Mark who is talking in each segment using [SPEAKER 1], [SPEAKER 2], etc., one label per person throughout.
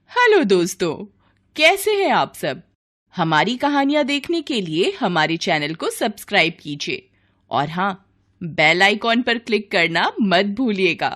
[SPEAKER 1] Hello दोस्तों, कैसे हैं आप सब। हमारी कहानियां देखने के लिए हमारे चैनल को सब्सक्राइब कीजिए और हाँ, बेल आइकॉन पर क्लिक करना मत भूलिएगा।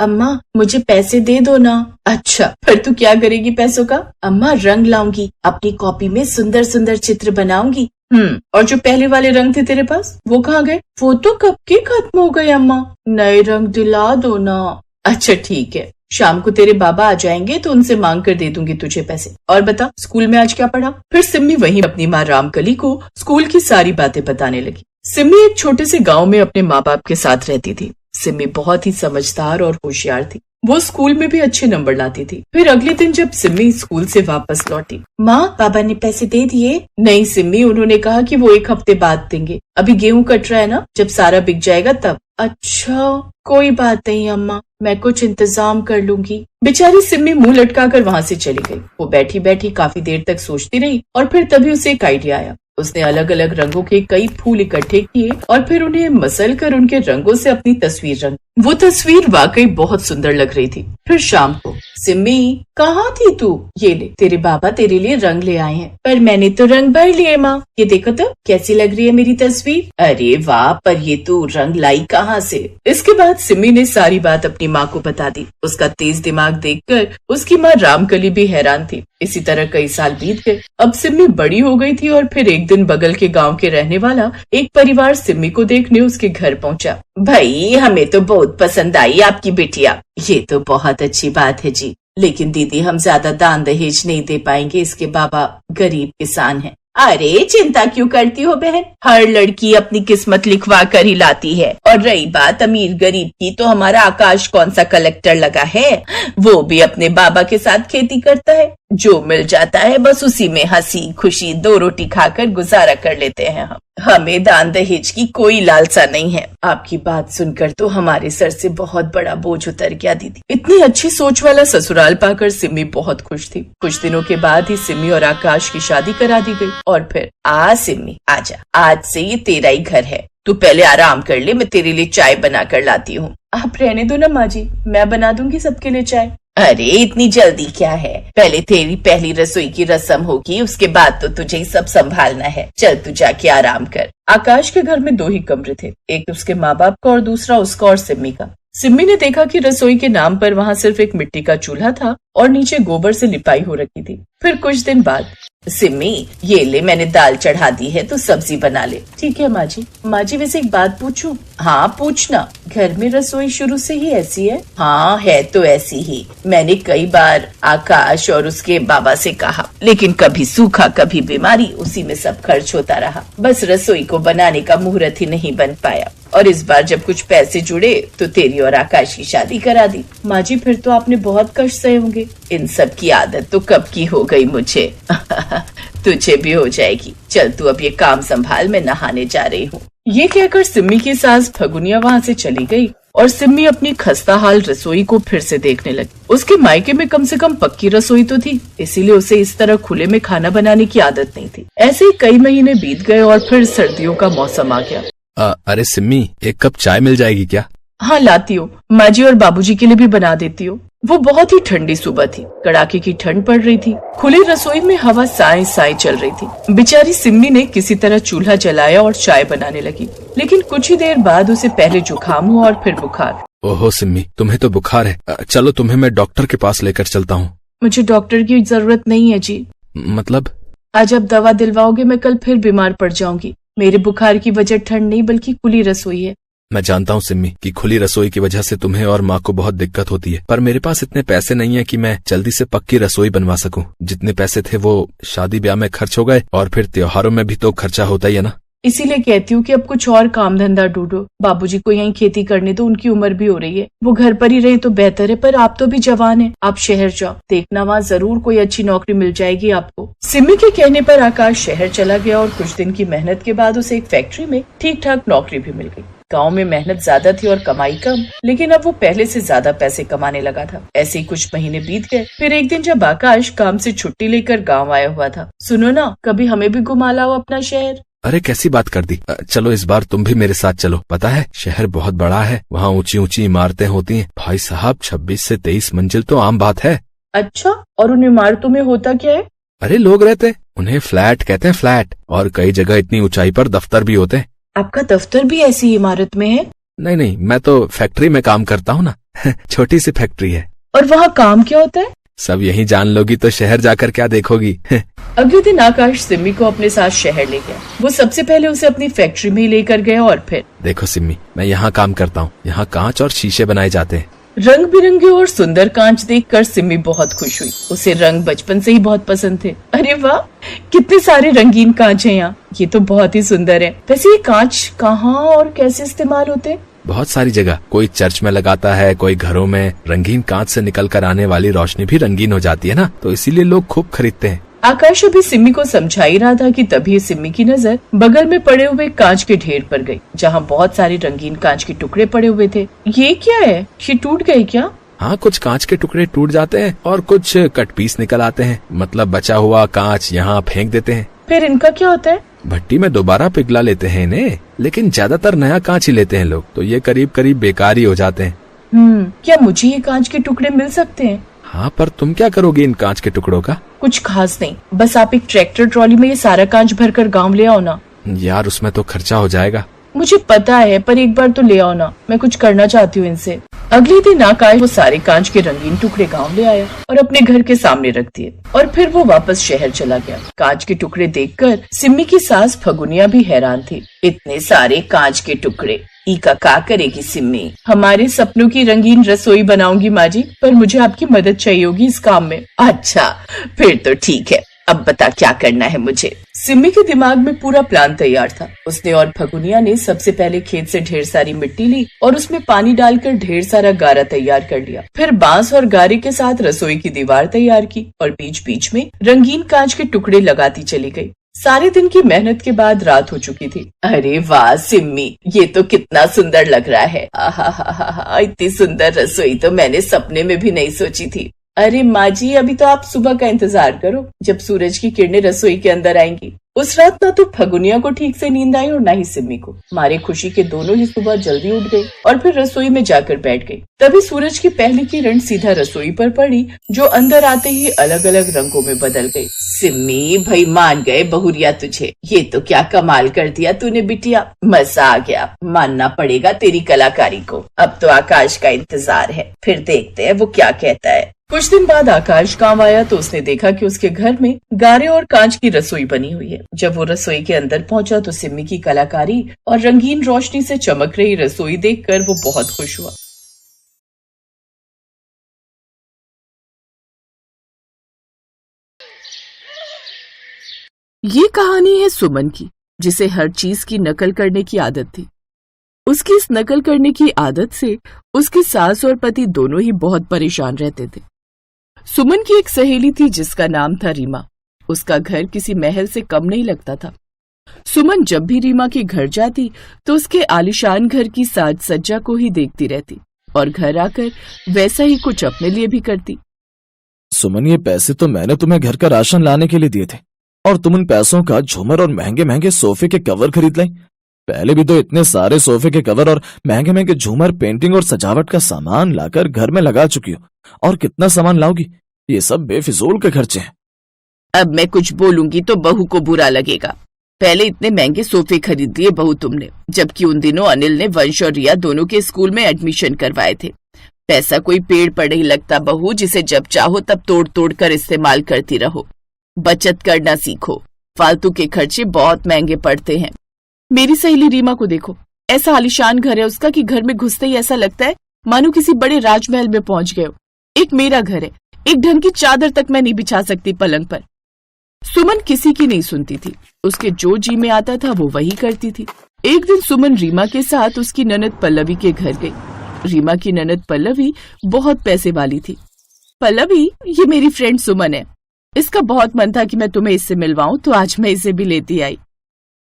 [SPEAKER 2] अम्मा मुझे पैसे दे दो ना। अच्छा, पर तू क्या करेगी पैसों का? अम्मा रंग लाऊंगी, अपनी कॉपी में सुंदर सुंदर चित्र बनाऊंगी। और जो पहले वाले रंग थे तेरे पास, वो कहाँ गए? वो तो कब के खत्म हो गए अम्मा, नए रंग दिला दो ना। अच्छा ठीक है, शाम को तेरे बाबा आ जाएंगे तो उनसे मांग कर दे दूंगी तुझे पैसे। और बता, स्कूल में आज क्या पढ़ा? फिर सिम्मी वहीं अपनी माँ रामकली को स्कूल की सारी बातें बताने लगी। सिम्मी एक छोटे से गाँव में अपने माँ बाप के साथ रहती थी। सिम्मी बहुत ही समझदार और होशियार थी। वो स्कूल में भी अच्छे नंबर लाती थी। फिर अगले दिन जब सिम्मी स्कूल से वापस लौटी, माँ बाबा ने पैसे दे दिए? नहीं सिम्मी, उन्होंने कहा कि वो 1 हफ्ते बाद देंगे। अभी गेहूं कट रहा है ना, जब सारा बिक जाएगा तब। अच्छा कोई बात नहीं अम्मा, मैं कुछ इंतजाम कर लूंगी। बेचारी सिम्मी मुंह लटका कर वहाँ से चली गई। वो बैठी बैठी काफी देर तक सोचती रही और फिर तभी उसे एक आइडिया आया। उसने अलग अलग रंगों के कई फूल इकट्ठे किए और फिर उन्हें मसल कर उनके रंगों से अपनी तस्वीर रंगी। वो तस्वीर वाकई बहुत सुंदर लग रही थी। फिर शाम को, सिम्मी कहाँ थी तू? ये ले, तेरे बाबा तेरे लिए रंग ले आए हैं। पर मैंने तो रंग भर लिए माँ, ये देखो तो कैसी लग रही है मेरी तस्वीर। अरे वाह, पर ये तू रंग लाई कहाँ से? इसके बाद सिम्मी ने सारी बात अपनी माँ को बता दी। उसका तेज दिमाग देखकर उसकी माँ रामकली भी हैरान थी। इसी तरह कई साल बीत गए। अब सिम्मी बड़ी हो गई थी और फिर एक दिन बगल के गांव के रहने वाला एक परिवार सिम्मी को देखने उसके घर पहुंचा। भाई हमें तो बहुत पसंद आई आपकी बिटिया। ये तो बहुत अच्छी बात है जी, लेकिन दीदी हम ज्यादा दान दहेज नहीं दे पाएंगे, इसके बाबा गरीब किसान हैं। अरे चिंता क्यों करती हो बहन, हर लड़की अपनी किस्मत लिखवा कर ही लाती है। और रही बात अमीर गरीब की, तो हमारा आकाश कौन सा कलेक्टर लगा है, वो भी अपने बाबा के साथ खेती करता है। जो मिल जाता है बस उसी में हंसी खुशी 2 रोटी खाकर गुजारा कर लेते हैं हम। हमें दान दहेज की कोई लालसा नहीं है। आपकी बात सुनकर तो हमारे सर से बहुत बड़ा बोझ उतर गया दीदी। इतनी अच्छी सोच वाला ससुराल पाकर सिम्मी बहुत खुश थी। कुछ दिनों के बाद ही सिम्मी और आकाश की शादी करा दी गई। और फिर सिम्मी आजा, आज से ये तेरा ही घर है। तू पहले आराम कर ले, मैं तेरे लिए चाय बना कर लाती हूँ। आप रहने दो ना माँ जी, मैं बना दूंगी सबके लिए चाय। अरे इतनी जल्दी क्या है, पहले तेरी पहली रसोई की रस्म होगी, उसके बाद तो तुझे ही सब संभालना है। चल तू जाके आराम कर। आकाश के घर में 2 ही कमरे थे, एक उसके माँ बाप का और दूसरा उसका और सिम्मी का। सिम्मी ने देखा कि रसोई के नाम पर वहाँ सिर्फ एक मिट्टी का चूल्हा था और नीचे गोबर से लिपाई हो रखी थी। फिर कुछ दिन बाद, सिम्मी ये ले मैंने दाल चढ़ा दी है, तो सब्जी बना ले। ठीक है माँ जी। माँ जी वैसे एक बात पूछूं? हाँ पूछना। घर में रसोई शुरू से ही ऐसी है? हाँ है तो ऐसी ही। मैंने कई बार आकाश और उसके बाबा से कहा, लेकिन कभी सूखा कभी बीमारी, उसी में सब खर्च होता रहा। बस रसोई को बनाने का मुहूर्त ही नहीं बन पाया। और इस बार जब कुछ पैसे जुड़े तो तेरी और आकाश की शादी करा दी। माँ जी फिर तो आपने बहुत कष्ट सहे होंगे। इन सब की आदत तो कब की हो गई मुझे। तुझे भी हो जाएगी। चल तू अब ये काम संभाल, मैं नहाने जा रही हूँ। ये कहकर सिम्मी की सास फगुनिया वहाँ से चली गई और सिम्मी अपनी खस्ता हाल रसोई को फिर से देखने लगी। उसके मायके में कम से कम पक्की रसोई तो थी, इसीलिए उसे इस तरह खुले में खाना बनाने की आदत नहीं थी। ऐसे ही कई महीने बीत गए और फिर सर्दियों का मौसम आ गया।
[SPEAKER 3] अरे सिम्मी, एक कप चाय मिल जाएगी क्या?
[SPEAKER 2] हाँ लाती हूँ, माँ जी और बाबूजी के लिए भी बना देती हूँ। वो बहुत ही ठंडी सुबह थी, कड़ाके की ठंड पड़ रही थी। खुली रसोई में हवा साए साए चल रही थी। बेचारी सिम्मी ने किसी तरह चूल्हा जलाया और चाय बनाने लगी, लेकिन कुछ ही देर बाद उसे पहले जुकाम हुआ और फिर बुखार।
[SPEAKER 3] ओहो सिम्मी, तुम्हें तो बुखार है। चलो तुम्हें मैं डॉक्टर के पास लेकर चलता हूँ।
[SPEAKER 2] मुझे डॉक्टर की जरूरत नहीं है जी।
[SPEAKER 3] मतलब?
[SPEAKER 2] आज आप दवा दिलवाओगे, मैं कल फिर बीमार पड़ जाऊंगी। मेरे बुखार की वजह ठंड नहीं बल्कि खुली रसोई है।
[SPEAKER 3] मैं जानता हूँ सिम्मी कि खुली रसोई की वजह से तुम्हें और माँ को बहुत दिक्कत होती है, पर मेरे पास इतने पैसे नहीं है कि मैं जल्दी से पक्की रसोई बनवा सकूं। जितने पैसे थे वो शादी ब्याह में खर्च हो गए और फिर त्योहारों में भी तो खर्चा होता ही है ना।
[SPEAKER 2] इसीलिए कहती हूँ कि अब कुछ और काम धंधा ढूंढो। बाबूजी को यहीं खेती करने दो, उनकी उम्र भी हो रही है। वो घर पर ही रहे तो बेहतर है, पर आप तो भी जवान हैं। आप शहर जाओ, देखना वहाँ जरूर कोई अच्छी नौकरी मिल जाएगी आपको। सिम्मी के कहने पर आकाश शहर चला गया और कुछ दिन की मेहनत के बाद उसे एक फैक्ट्री में ठीक ठाक नौकरी भी मिल गई। गांव में मेहनत ज्यादा थी और कमाई कम, लेकिन अब वो पहले से ज्यादा पैसे कमाने लगा था। ऐसे ही कुछ महीने बीत गए। फिर एक दिन जब आकाश काम से छुट्टी लेकर गांव आया हुआ था, सुनो ना, कभी हमें भी घुमा लाओ अपना शहर।
[SPEAKER 3] अरे कैसी बात कर दी। चलो इस बार तुम भी मेरे साथ चलो। पता है शहर बहुत बड़ा है, वहाँ ऊंची ऊंची इमारतें होती हैं। भाई साहब 26 से 23 मंजिल तो आम बात है।
[SPEAKER 2] अच्छा, और उन इमारतों में होता क्या है?
[SPEAKER 3] अरे लोग रहते हैं, उन्हें फ्लैट कहते हैं, फ्लैट। और कई जगह इतनी ऊंचाई पर दफ्तर भी होते हैं।
[SPEAKER 2] आपका दफ्तर भी ऐसी इमारत में है?
[SPEAKER 3] नहीं नहीं, मैं तो फैक्ट्री में काम करता हूँ ना। छोटी सी फैक्ट्री है।
[SPEAKER 2] और वहाँ काम क्या होता है?
[SPEAKER 3] सब यही जान लोगी तो शहर जाकर क्या देखोगी।
[SPEAKER 2] अगले दिन आकाश सिम्मी को अपने साथ शहर ले गया। वो सबसे पहले उसे अपनी फैक्ट्री में लेकर गया और फिर
[SPEAKER 3] देखो सिम्मी, मैं यहाँ काम करता हूँ। यहाँ कांच और शीशे बनाए जाते हैं।
[SPEAKER 2] रंग बिरंगे और सुंदर कांच देखकर सिम्मी बहुत खुश हुई। उसे रंग बचपन से ही बहुत पसंद थे। अरे वाह, कितने सारे रंगीन कांच हैं यहाँ। ये तो बहुत ही सुंदर है। वैसे ये कांच कहाँ और कैसे इस्तेमाल होते हैं?
[SPEAKER 3] बहुत सारी जगह। कोई चर्च में लगाता है, कोई घरों में। रंगीन कांच से निकल कर आने वाली रोशनी भी रंगीन हो जाती है ना, तो इसीलिए लोग खूब खरीदते हैं।
[SPEAKER 2] आकाश अभी सिम्मी को समझा ही रहा था कि तभी सिम्मी की नजर बगल में पड़े हुए कांच के ढेर पर गई, जहाँ बहुत सारे रंगीन कांच के टुकड़े पड़े हुए थे। ये क्या है? ये टूट गए क्या?
[SPEAKER 3] हाँ, कुछ कांच के टुकड़े टूट जाते हैं और कुछ कट पीस निकल आते हैं। मतलब बचा हुआ कांच यहाँ फेंक देते हैं।
[SPEAKER 2] फिर इनका क्या होता है?
[SPEAKER 3] भट्टी में दोबारा पिघला लेते हैं इन्हें, लेकिन ज्यादातर नया कांच ही लेते हैं लोग, तो ये करीब करीब बेकार ही हो जाते हैं।
[SPEAKER 2] क्या मुझे ये कांच के टुकड़े मिल सकते हैं?
[SPEAKER 3] हाँ, पर तुम क्या करोगे इन कांच के टुकड़ों का?
[SPEAKER 2] कुछ खास नहीं, बस आप एक ट्रैक्टर ट्रॉली में ये सारा कांच भरकर गांव ले आओ ना।
[SPEAKER 3] यार उसमें तो खर्चा हो जाएगा।
[SPEAKER 2] मुझे पता है, पर एक बार तो ले आओ ना, मैं कुछ करना चाहती हूँ इनसे। अगले दिन आकाश वो सारे कांच के रंगीन टुकड़े गांव ले आया और अपने घर के सामने रख दिए, और फिर वो वापस शहर चला गया। कांच के टुकड़े देखकर सिम्मी की सास फगुनिया भी हैरान थी। इतने सारे कांच के टुकड़े, ईका का करेगी सिम्मी? हमारे सपनों की रंगीन रसोई बनाऊंगी माँ जी, पर मुझे आपकी मदद चाहिए होगी इस काम में। अच्छा, फिर तो ठीक है, अब बता क्या करना है मुझे। सिम्मी के दिमाग में पूरा प्लान तैयार था। उसने और फगुनिया ने सबसे पहले खेत से ढेर सारी मिट्टी ली और उसमें पानी डालकर ढेर सारा गारा तैयार कर लिया। फिर बांस और गारे के साथ रसोई की दीवार तैयार की और बीच बीच में रंगीन कांच के टुकड़े लगाती चली गई। सारे दिन की मेहनत के बाद रात हो चुकी थी। अरे वाह सिम्मी, ये तो कितना सुंदर लग रहा है। आहा, इतनी सुंदर रसोई तो मैंने सपने में भी नहीं सोची थी। अरे माँ जी, अभी तो आप सुबह का इंतजार करो, जब सूरज की किरणें रसोई के अंदर आएंगी। उस रात ना तो फगुनिया को ठीक से नींद आई और ना ही सिम्मी को। मारे खुशी के दोनों ही सुबह जल्दी उठ गई और फिर रसोई में जाकर बैठ गई। तभी सूरज की पहली किरण सीधा रसोई पर पड़ी, जो अंदर आते ही अलग अलग रंगों में बदल गई। सिम्मी भाई, मान गए बहुरिया तुझे। ये तो क्या कमाल कर दिया तूने बिटिया, मजा आ गया। मानना पड़ेगा तेरी कलाकारी को। अब तो आकाश का इंतजार है, फिर देखते हैं वो क्या कहता है। कुछ दिन बाद आकाश गांव आया तो उसने देखा कि उसके घर में गारे और कांच की रसोई बनी हुई है। जब वो रसोई के अंदर पहुंचा तो सिम्मी की कलाकारी और रंगीन रोशनी से चमक रही रसोई देखकर वो बहुत खुश हुआ।
[SPEAKER 1] ये कहानी है सुमन की, जिसे हर चीज की नकल करने की आदत थी। उसकी इस नकल करने की आदत से उसकी सास और पति दोनों ही बहुत परेशान रहते थे। सुमन की एक सहेली थी जिसका नाम था रीमा। उसका घर किसी महल से कम नहीं लगता था। सुमन जब भी रीमा के घर जाती तो उसके आलीशान घर की साज सज्जा को ही देखती रहती और घर आकर वैसा ही कुछ अपने लिए भी करती।
[SPEAKER 4] सुमन, ये पैसे तो मैंने तुम्हें घर का राशन लाने के लिए दिए थे, और तुम उन पैसों का झूमर और महंगे महंगे सोफे के कवर खरीद लाई। पहले भी तो इतने सारे सोफे के कवर और महंगे महंगे झूमर, पेंटिंग और सजावट का सामान लाकर घर में लगा चुकी हो, और कितना सामान लाओगी? ये सब बेफिजूल के खर्चे हैं।
[SPEAKER 1] अब मैं कुछ बोलूंगी तो बहू को बुरा लगेगा। पहले इतने महंगे सोफे खरीद लिए बहू तुमने, जबकि उन दिनों अनिल ने वंश और रिया दोनों के स्कूल में एडमिशन करवाए थे। पैसा कोई पेड़ पर नहीं लगता बहू, जिसे जब चाहो तब तोड़ तोड़ कर इस्तेमाल करती रहो। बचत करना सीखो, फालतू के खर्चे बहुत महंगे पड़ते हैं। मेरी सहेली रीमा को देखो, ऐसा आलीशान घर है उसका कि घर में घुसते ही ऐसा लगता है मानो किसी बड़े राजमहल में पहुंच गए हो। एक मेरा घर है, एक ढंग की चादर तक मैं नहीं बिछा सकती पलंग पर। सुमन किसी की नहीं सुनती थी, उसके जो जी में आता था वो वही करती थी। एक दिन सुमन रीमा के साथ उसकी ननद पल्लवी के घर गई। रीमा की ननद पल्लवी बहुत पैसे वाली थी। पल्लवी, ये मेरी फ्रेंड सुमन है, इसका बहुत मन था कि मैं तुम्हें इससे मिलवाऊं, तो आज मैं इसे भी लेती आई।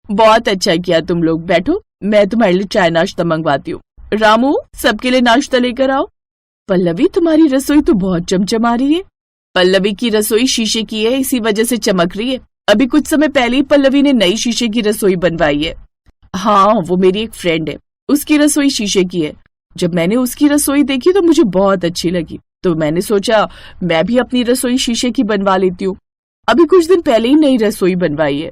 [SPEAKER 1] बहुत अच्छा किया, तुम लोग बैठो, मैं तुम्हारे लिए चाय नाश्ता मंगवाती हूँ। रामू, सबके लिए नाश्ता लेकर आओ। पल्लवी, तुम्हारी रसोई तो बहुत चमचमा रही है। पल्लवी की रसोई शीशे की है, इसी वजह से चमक रही है।
[SPEAKER 2] अभी कुछ समय पहले ही पल्लवी ने नई शीशे की रसोई बनवाई है। हाँ, वो मेरी एक फ्रेंड है, उसकी रसोई शीशे की है। जब मैंने उसकी रसोई देखी तो मुझे बहुत अच्छी लगी, तो मैंने सोचा मैं भी अपनी रसोई शीशे की बनवा लेती हूँ। अभी कुछ दिन पहले ही नई रसोई बनवाई है।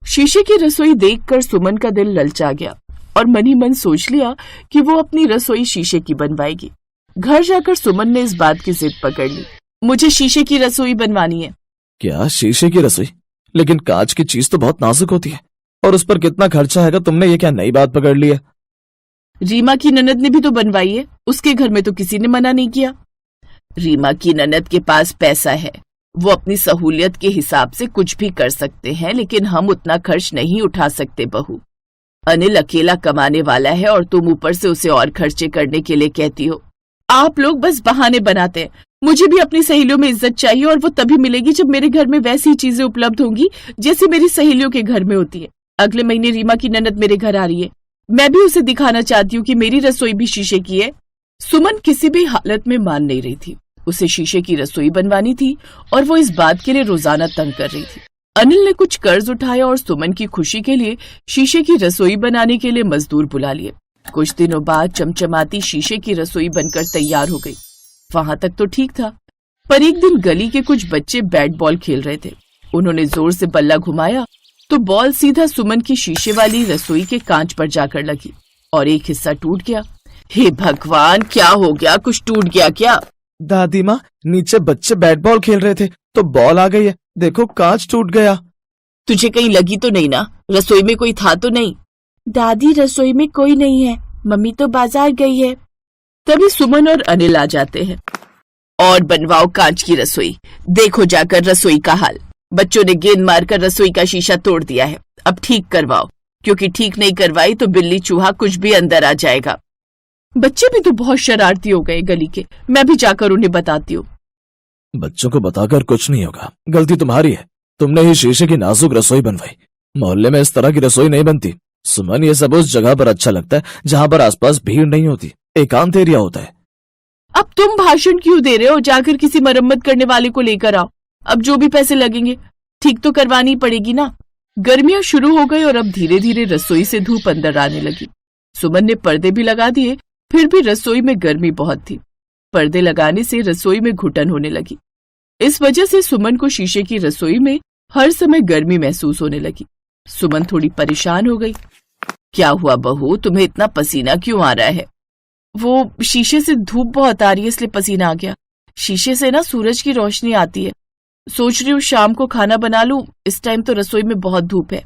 [SPEAKER 2] शीशे की रसोई देखकर सुमन का दिल ललचा गया और मन ही मन सोच लिया कि वो अपनी रसोई शीशे की बनवाएगी। घर जाकर सुमन ने इस बात की जिद पकड़ ली, मुझे शीशे की रसोई बनवानी है।
[SPEAKER 4] क्या शीशे की रसोई? लेकिन कांच की चीज तो बहुत नाजुक होती है, और उस पर कितना खर्चा है। तुमने ये क्या नई बात पकड़ ली है?
[SPEAKER 2] रीमा की ननद ने भी तो बनवाई है, उसके घर में तो किसी ने मना नहीं किया। रीमा की ननद के पास पैसा है, वो अपनी सहूलियत के हिसाब से कुछ भी कर सकते हैं, लेकिन हम उतना खर्च नहीं उठा सकते बहू। अनिल अकेला कमाने वाला है और तुम ऊपर से उसे और खर्चे करने के लिए कहती हो। आप लोग बस बहाने बनाते हैं। मुझे भी अपनी सहेलियों में इज्जत चाहिए, और वो तभी मिलेगी जब मेरे घर में वैसी चीजें उपलब्ध होंगी जैसी मेरी सहेलियों के घर में होती है। अगले महीने रीमा की ननद मेरे घर आ रही है, मैं भी उसे दिखाना चाहती हूँ कि मेरी रसोई भी शीशे की है। सुमन किसी भी हालत में मान नहीं रही थी, उसे शीशे की रसोई बनवानी थी और वो इस बात के लिए रोजाना तंग कर रही थी। अनिल ने कुछ कर्ज उठाया और सुमन की खुशी के लिए शीशे की रसोई बनाने के लिए मजदूर बुला लिए। कुछ दिनों बाद चमचमाती शीशे की रसोई बनकर तैयार हो गई। वहां तक तो ठीक था, पर एक दिन गली के कुछ बच्चे बैट बॉल खेल रहे थे। उन्होंने जोर से बल्ला घुमाया तो बॉल सीधा सुमन की शीशे वाली रसोई के कांच पर जाकर लगी और एक हिस्सा टूट गया। हे भगवान, क्या हो गया? कुछ टूट गया क्या?
[SPEAKER 4] दादी माँ, नीचे बच्चे बैट बॉल खेल रहे थे तो बॉल आ गई है, देखो कांच टूट गया।
[SPEAKER 2] तुझे कहीं लगी तो नहीं ना? रसोई में कोई था तो नहीं? दादी, रसोई में कोई नहीं है, मम्मी तो बाजार गई है। तभी सुमन और अनिल आ जाते हैं। और बनवाओ कांच की रसोई, देखो जाकर रसोई का हाल। बच्चों ने गेंद मारकर रसोई का शीशा तोड़ दिया है, अब ठीक करवाओ, क्योंकि ठीक नहीं करवाई तो बिल्ली चूहा कुछ भी अंदर आ जाएगा। बच्चे भी तो बहुत शरारती हो गए गली के, मैं भी जाकर उन्हें बताती हूँ।
[SPEAKER 4] बच्चों को बताकर कुछ नहीं होगा, गलती तुम्हारी है। तुमने ही शीशे की नाजुक रसोई बनवाई। मोहल्ले में इस तरह की रसोई नहीं बनती। सुमन, ये सब उस जगह पर अच्छा लगता है जहाँ पर आसपास भीड़ नहीं होती, एकांत एरिया होता है।
[SPEAKER 2] अब तुम भाषण क्यों दे रहे हो? जाकर किसी मरम्मत करने वाले को लेकर आओ। अब जो भी पैसे लगेंगे ठीक तो करवानी पड़ेगी ना। गर्मियां शुरू हो गई और अब धीरे धीरे रसोई से धूप अंदर आने लगी। सुमन ने पर्दे भी लगा दिए, फिर भी रसोई में गर्मी बहुत थी। पर्दे लगाने से रसोई में घुटन होने लगी। इस वजह से सुमन को शीशे की रसोई में हर समय गर्मी महसूस होने लगी। सुमन थोड़ी परेशान हो गई। क्या हुआ बहू, तुम्हें इतना पसीना क्यों आ रहा है? वो शीशे से धूप बहुत आ रही है, इसलिए पसीना आ गया। शीशे से ना सूरज की रोशनी आती है। सोच रही हूँ शाम को खाना बना लूं, इस टाइम तो रसोई में बहुत धूप है।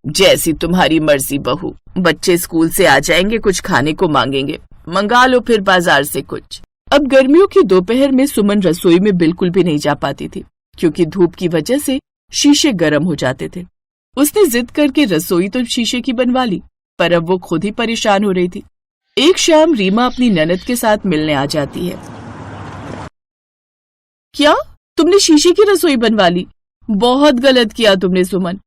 [SPEAKER 2] जैसी तुम्हारी मर्जी बहू, बच्चे स्कूल से आ जाएंगे, कुछ खाने को मांगेंगे, मंगा लो फिर बाजार से कुछ। अब गर्मियों की दोपहर में सुमन रसोई में बिल्कुल भी नहीं जा पाती थी, क्योंकि धूप की वजह से शीशे गर्म हो जाते थे। उसने जिद करके रसोई तो शीशे की बनवा ली, पर अब वो खुद ही परेशान हो रही थी। एक शाम रीमा अपनी ननद के साथ मिलने आ जाती है। क्या तुमने शीशे की रसोई बनवा ली? बहुत गलत किया तुमने सुमन।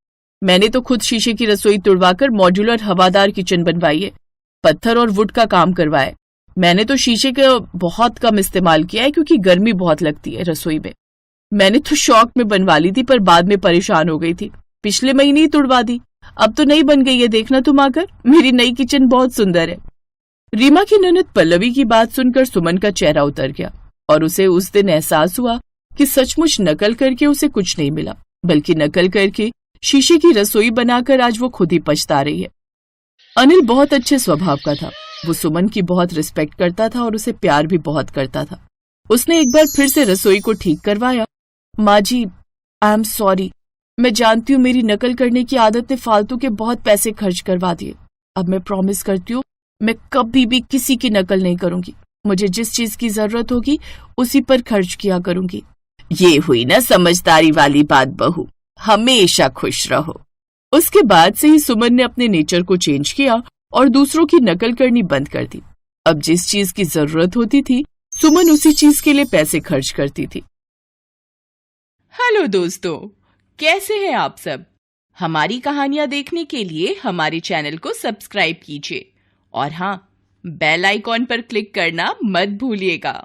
[SPEAKER 2] मैंने तो खुद शीशे की रसोई तुड़वाकर मॉड्यूलर हवादार किचन बनवाई है, पत्थर और वुड का काम करवाया। मैंने तो शीशे का बहुत कम इस्तेमाल किया है, क्योंकि गर्मी बहुत लगती है रसोई में। मैंने तो शौक में बनवा ली थी, पर बाद में परेशान हो गई थी, पिछले महीने ही तुड़वा दी। अब तो नई बन गई है, देखना तुम आकर, मेरी नई किचन बहुत सुंदर है। रीमा की ननद पल्लवी की बात सुनकर सुमन का चेहरा उतर गया और उसे उस दिन एहसास हुआ कि सचमुच नकल करके उसे कुछ नहीं मिला, बल्कि नकल करके शीशे की रसोई बनाकर आज वो खुद ही पछता रही है। अनिल बहुत अच्छे स्वभाव का था। वो सुमन की बहुत रिस्पेक्ट करता था और उसे प्यार भी बहुत करता था। उसने एक बार फिर से रसोई को ठीक करवाया। माँ जी, आई एम सॉरी, मैं जानती हूँ मेरी नकल करने की आदत ने फालतू के बहुत पैसे खर्च करवा दिए। अब मैं प्रॉमिस करती हूँ मैं कभी भी किसी की नकल नहीं करूंगी। मुझे जिस चीज की जरूरत होगी उसी पर खर्च किया करूंगी। ये हुई ना समझदारी वाली बात बहू, हमेशा खुश रहो। उसके बाद से ही सुमन ने अपने नेचर को चेंज किया और दूसरों की नकल करनी बंद कर दी। अब जिस चीज की जरूरत होती थी सुमन उसी चीज के लिए पैसे खर्च करती थी।
[SPEAKER 1] हेलो दोस्तों, कैसे हैं आप सब? हमारी कहानियां देखने के लिए हमारे चैनल को सब्सक्राइब कीजिए और हाँ, बेल आइकॉन पर क्लिक करना मत भूलिएगा।